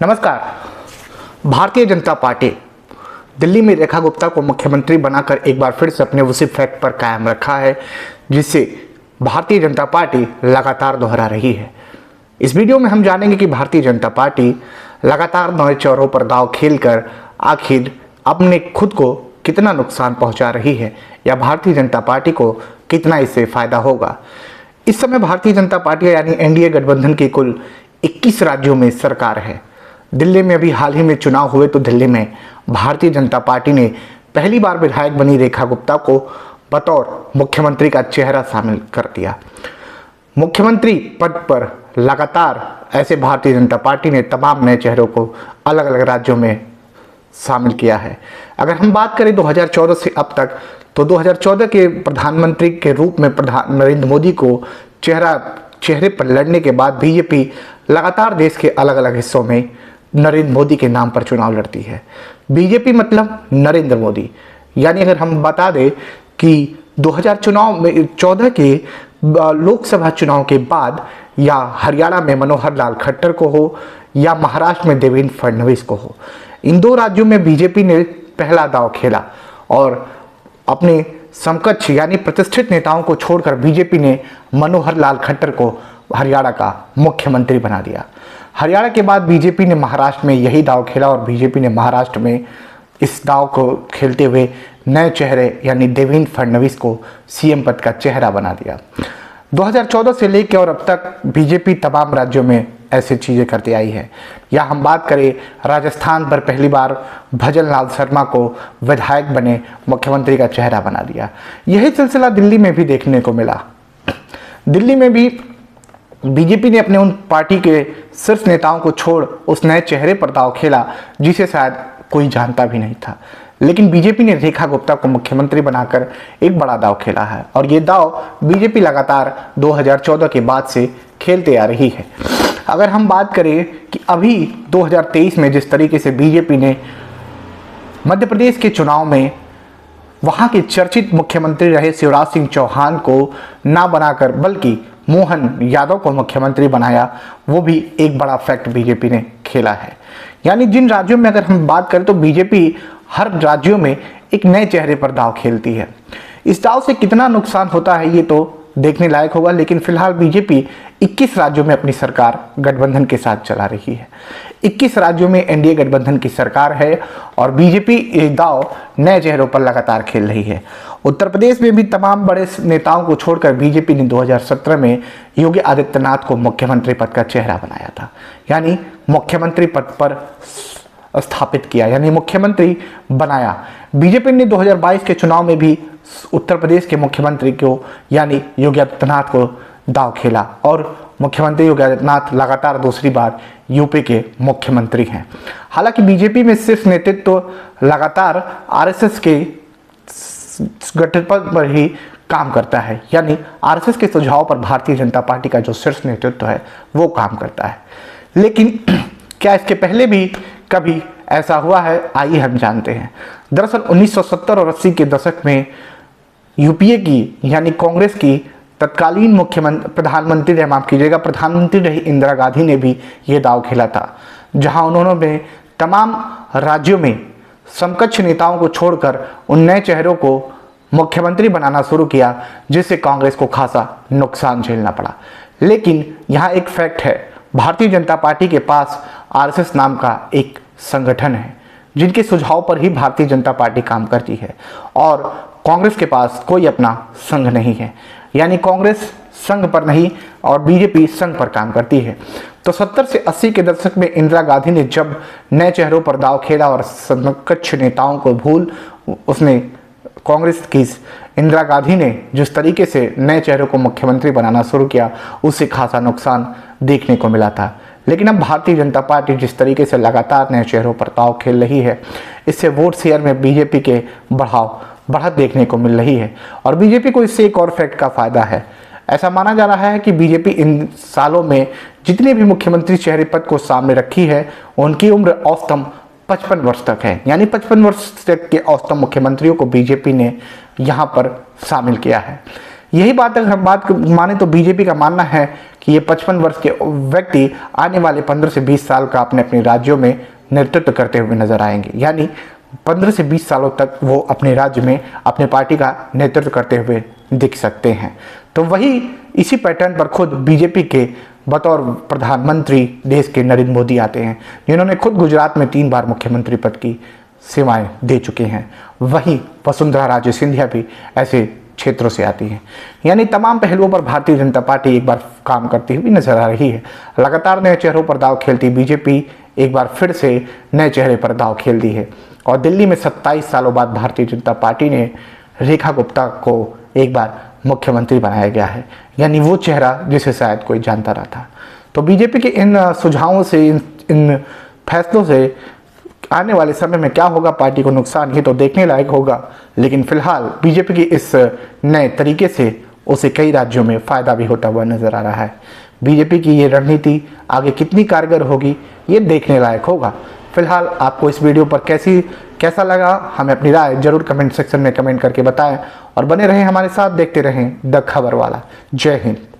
नमस्कार। भारतीय जनता पार्टी दिल्ली में रेखा गुप्ता को मुख्यमंत्री बनाकर एक बार फिर से अपने उसी फैक्ट पर कायम रखा है जिसे भारतीय जनता पार्टी लगातार दोहरा रही है। इस वीडियो में हम जानेंगे कि भारतीय जनता पार्टी लगातार नए चौरों पर दांव खेलकर आखिर अपने खुद को कितना नुकसान पहुंचा रही है या भारतीय जनता पार्टी को कितना इससे फायदा होगा। इस समय भारतीय जनता पार्टी यानी एनडीए गठबंधन की कुल 21 राज्यों में सरकार है। दिल्ली में अभी हाल ही में चुनाव हुए तो दिल्ली में भारतीय जनता पार्टी ने पहली बार विधायक बनी रेखा गुप्ता को बतौर मुख्यमंत्री का चेहरा शामिल कर दिया। मुख्यमंत्री पद पर लगातार ऐसे भारतीय जनता पार्टी ने तमाम नए चेहरों को अलग अलग राज्यों में शामिल किया है। अगर हम बात करें 2014 से अब तक तो 2014 के प्रधानमंत्री के रूप में नरेंद्र मोदी को चेहरे पर लड़ने के बाद बीजेपी लगातार देश के अलग अलग हिस्सों में नरेंद्र मोदी के नाम पर चुनाव लड़ती है। बीजेपी मतलब नरेंद्र मोदी, यानी अगर हम बता दें कि 2014 के लोकसभा चुनाव के बाद या हरियाणा में मनोहर लाल खट्टर को हो या महाराष्ट्र में देवेंद्र फडणवीस को हो, इन दो राज्यों में बीजेपी ने पहला दांव खेला और अपने समकक्ष यानी प्रतिष्ठित नेताओं को छोड़कर बीजेपी ने मनोहर लाल खट्टर को हरियाणा का मुख्यमंत्री बना दिया। हरियाणा के बाद बीजेपी ने महाराष्ट्र में यही दांव खेला और बीजेपी ने महाराष्ट्र में इस दांव को खेलते हुए नए चेहरे यानी देवेंद्र फडणवीस को सीएम पद का चेहरा बना दिया। 2014 से लेकर और अब तक बीजेपी तमाम राज्यों में ऐसी चीज़ें करती आई है। या हम बात करें राजस्थान पर पहली बार भजन लाल शर्मा को विधायक बने मुख्यमंत्री का चेहरा बना दिया। यही सिलसिला दिल्ली में भी देखने को मिला। दिल्ली में भी बीजेपी ने अपने उन पार्टी के शीर्ष नेताओं को छोड़ उस नए चेहरे पर दांव खेला जिसे शायद कोई जानता भी नहीं था, लेकिन बीजेपी ने रेखा गुप्ता को मुख्यमंत्री बनाकर एक बड़ा दांव खेला है और ये दांव बीजेपी लगातार 2014 के बाद से खेलते आ रही है। अगर हम बात करें कि अभी 2023 में जिस तरीके से बीजेपी ने मध्य प्रदेश के चुनाव में वहां के चर्चित मुख्यमंत्री रहे शिवराज सिंह चौहान को ना बनाकर बल्कि मोहन यादव को मुख्यमंत्री बनाया, वो भी एक बड़ा फैक्ट बीजेपी ने खेला है। यानी जिन राज्यों में अगर हम बात करें तो बीजेपी हर राज्यों में एक नए चेहरे पर दांव खेलती है। इस दांव से कितना नुकसान होता है ये तो देखने लायक होगा, लेकिन फिलहाल बीजेपी 21 राज्यों में अपनी सरकार गठबंधन के साथ चला रही है। 21 राज्यों में एनडीए गठबंधन की सरकार है और बीजेपी ये दांव नए चेहरों पर लगातार खेल रही है। उत्तर प्रदेश में भी तमाम बड़े नेताओं को छोड़कर बीजेपी ने 2017 में योगी आदित्यनाथ को मुख्यमंत्री पद का चेहरा बनाया था, यानी मुख्यमंत्री पद पर स्थापित किया, यानी मुख्यमंत्री बनाया। बीजेपी ने 2022 के चुनाव में भी उत्तर प्रदेश के मुख्यमंत्री को यानी योगी आदित्यनाथ को दांव खेला और मुख्यमंत्री योगी आदित्यनाथ लगातार दूसरी बार यूपी के मुख्यमंत्री हैं। हालांकि बीजेपी में शीर्ष नेतृत्व लगातार आरएसएस के गठबंधन पर ही काम करता है, यानी आरएसएस के सुझाव पर भारतीय जनता पार्टी का जो शीर्ष नेतृत्व है वो काम करता है। लेकिन क्या इसके पहले भी कभी ऐसा हुआ है, आइए हम जानते हैं। दरअसल 1970 और 80 के दशक में यूपीए की यानी कांग्रेस की तत्कालीन प्रधानमंत्री रही इंदिरा गांधी ने भी ये दांव खेला था, जहां उन्होंने तमाम राज्यों में समकक्ष नेताओं को छोड़कर उन नए चेहरों को मुख्यमंत्री बनाना शुरू किया, जिससे कांग्रेस को खासा नुकसान झेलना पड़ा। लेकिन यहाँ एक फैक्ट है, भारतीय जनता पार्टी के पास आरएसएस नाम का एक संगठन है जिनके सुझाव पर ही भारतीय जनता पार्टी काम करती है और कांग्रेस के पास कोई अपना संघ नहीं है, यानी कांग्रेस संघ पर नहीं और बीजेपी संघ पर काम करती है। तो 70 से 80 के दशक में इंदिरा गांधी ने जब नए चेहरों पर दांव खेला और समकक्ष नेताओं को उसने कांग्रेस की इंदिरा गांधी ने जिस तरीके से नए चेहरों को मुख्यमंत्री बनाना शुरू किया, उससे खासा बढ़ देखने को मिला था। लेकिन अब भारतीय जनता पार्टी जिस तरीके से लगातार नए चेहरों पर दांव खेल रही है, इससे वोट शेयर में बीजेपी के बढ़त देखने को मिल रही है और बीजेपी को इससे एक और फैक्ट का फायदा है। ऐसा माना जा रहा है कि बीजेपी इन सालों में जितने भी मुख्यमंत्री चेहरे पद को सामने रखी है उनकी उम्र औसतन 55 वर्ष तक है, यानी 55 वर्ष तक के औसतन मुख्यमंत्रियों को बीजेपी ने यहाँ पर शामिल किया है। यही बात अगर हम बात माने तो बीजेपी का मानना है कि ये 55 वर्ष के व्यक्ति आने वाले 15 से 20 साल का अपने अपने राज्यों में नेतृत्व करते हुए नजर आएंगे। यानी 15 से 20 सालों तक वो अपने राज्य में अपने पार्टी का नेतृत्व करते हुए दिख सकते हैं। तो वही इसी पैटर्न पर खुद बीजेपी के बतौर प्रधानमंत्री देश के नरेंद्र मोदी आते हैं, जिन्होंने खुद गुजरात में 3 बार मुख्यमंत्री पद की सेवाएं दे चुके हैं। वहीं वसुंधरा राजे सिंधिया भी ऐसे क्षेत्रों से आती हैं। यानी तमाम पहलुओं पर भारतीय जनता पार्टी एक बार काम करती हुई नजर आ रही है। लगातार नए चेहरों पर दांव खेलती बीजेपी एक बार फिर से नए चेहरे पर दांव खेल दी है और दिल्ली में 27 सालों बाद भारतीय जनता पार्टी ने रेखा गुप्ता को एक बार मुख्यमंत्री बनाया गया है। यानी वो चेहरा जिसे शायद कोई जानता ना था। तो बीजेपी के इन सुझावों से, इन फैसलों से आने वाले समय में क्या होगा, पार्टी को नुकसान, ये तो देखने लायक होगा। लेकिन फिलहाल बीजेपी की इस नए तरीके से उसे कई राज्यों में फायदा भी होता हुआ नजर आ रहा है। बीजेपी की ये रणनीति आगे कितनी कारगर होगी, ये देखने लायक होगा। फिलहाल आपको इस वीडियो पर कैसा लगा, हमें अपनी राय जरूर कमेंट सेक्शन में कमेंट करके बताएं और बने रहें हमारे साथ, देखते रहें द खबर वाला। जय हिंद।